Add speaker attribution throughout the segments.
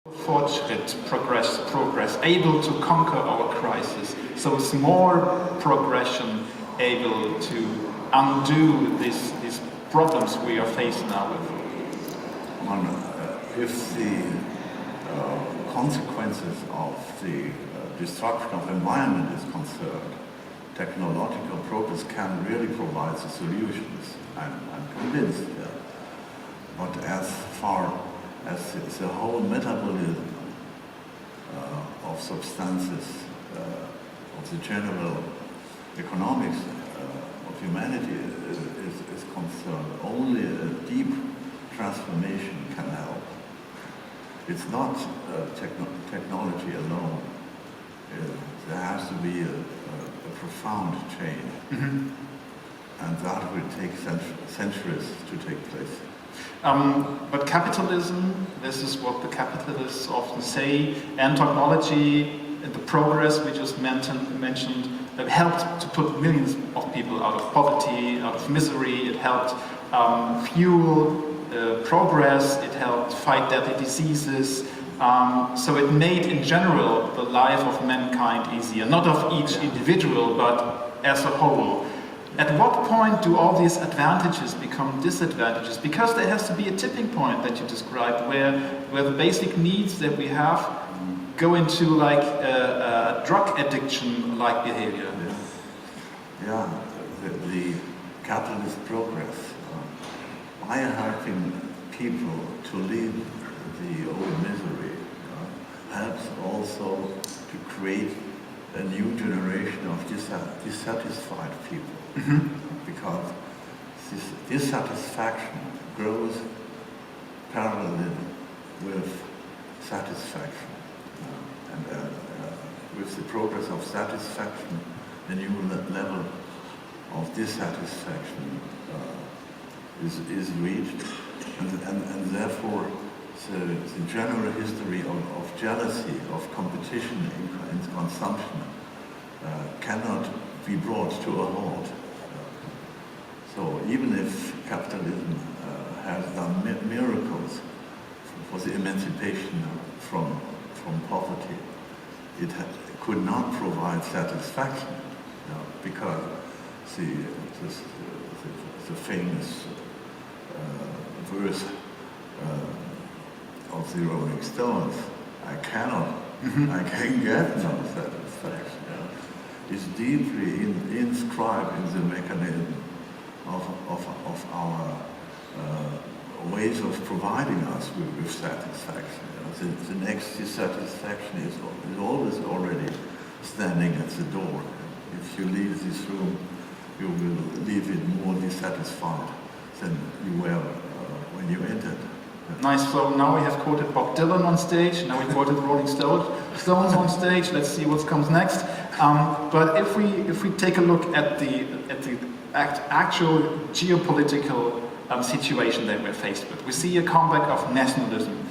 Speaker 1: Fortschritt, progress, able to conquer our crisis. So it's more progression, able to undo these problems we are faced now with.
Speaker 2: If the consequences of the destruction of environment is concerned, technological progress can really provide the solutions. I'm convinced. But as far as the whole metabolism of substances, of the general economics of humanity is concerned, only a deep transformation can help. It's not technology alone. There has to be a profound change. Mm-hmm. And that will take centuries to take place.
Speaker 1: But capitalism, this is what the capitalists often say, and technology, and the progress we just mentioned, have helped to put millions of people out of poverty, out of misery. It helped fuel progress, it helped fight deadly diseases. So it made, in general, the life of mankind easier, not of each individual, but as a whole. At what point do all these advantages become disadvantages? Because there has to be a tipping point that you described, where the basic needs that we have go into like a drug addiction-like behavior.
Speaker 2: The capitalist progress by helping people to leave the old misery helps also to create a new generation of dissatisfied people. Mm-hmm. Because this dissatisfaction grows parallel with satisfaction. And with the progress of satisfaction, a new level of dissatisfaction is reached. And therefore, the general history of jealousy, of competition in consumption cannot be brought to a halt. So even if capitalism has done miracles for the emancipation from poverty, it could not provide satisfaction, because the famous verse of the Rolling Stones, I can get no satisfaction, is deeply inscribed in the mechanism of our ways of providing us with satisfaction. The next dissatisfaction is always already standing at the door. If you leave this room, you will leave it more dissatisfied than you were when you entered.
Speaker 1: Nice. So now we have quoted Bob Dylan on stage. Now we quoted Rolling Stones on stage. Let's see what comes next. But if we take a look at the actual geopolitical situation that we're faced with, we see a comeback of nationalism,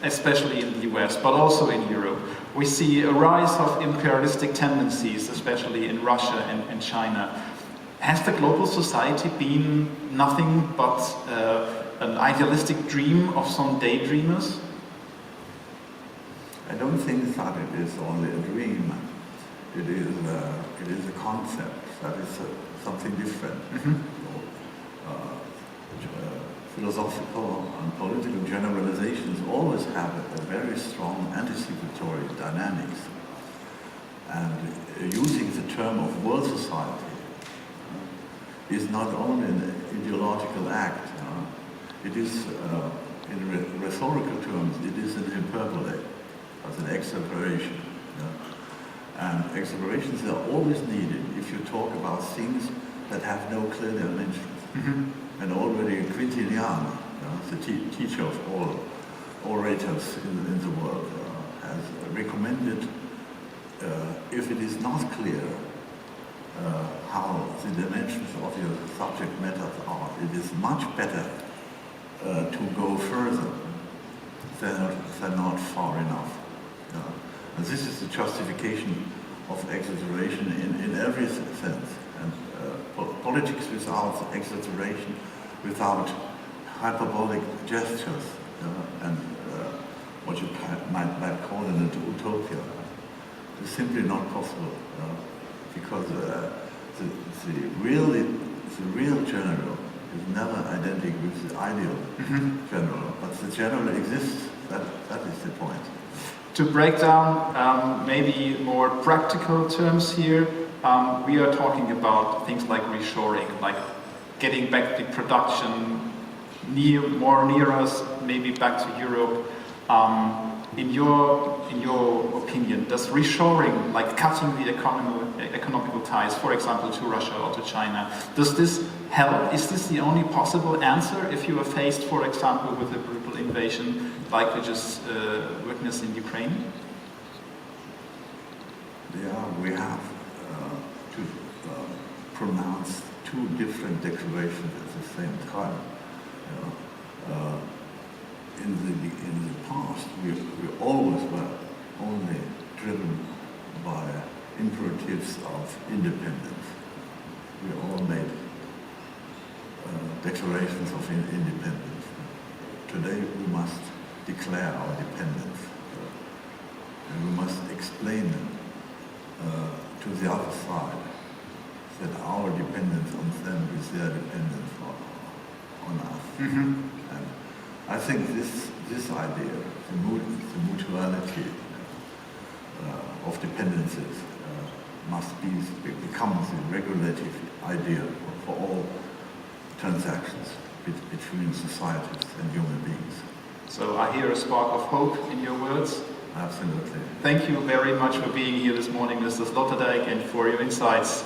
Speaker 1: especially in the US, but also in Europe. We see a rise of imperialistic tendencies, especially in Russia and China. Has the global society been nothing but an idealistic dream of some daydreamers?
Speaker 2: I don't think that it is only a dream. It is a concept. That is something different. Mm-hmm. Philosophical and political generalizations always have a very strong anticipatory dynamics. And using the term of world society is not only an ideological act. It is, in rhetorical terms, it is an hyperbole, as an exaggeration. And exaggerations are always needed if you talk about things that have no clear dimensions. Mm-hmm. And already Quintin Young, the teacher of all orators in the world, has recommended, if it is not clear how the dimensions of your subject matter are, it is much better to go further than not far enough. And this is the justification of exaggeration in every sense. And politics without exaggeration, without hyperbolic gestures, and what you might call an utopia. It's simply not possible, because the real general is never identical with the ideal general, but the general exists. That is the point.
Speaker 1: To break down maybe more practical terms here, we are talking about things like reshoring, like getting back the production more near us, maybe back to Europe. In your opinion, does reshoring, like cutting the economical ties, for example, to Russia or to China, does this help? Is this the only possible answer if you are faced, for example, with a brutal invasion like we just witnessed in Ukraine?
Speaker 2: Yeah, we have to pronounce two different declarations at the same time. In the past, we always were only driven by imperatives of independence. We all made declarations of independence. Today we must declare our dependence, and we must explain to the other side that our dependence on them is their dependence on us. And I think this idea, the mutuality of dependencies, must become the regulative idea for all transactions between societies and human beings.
Speaker 1: So I hear a spark of hope in your words.
Speaker 2: Absolutely.
Speaker 1: Thank you very much for being here this morning, Mr. Sloterdijk, and for your insights.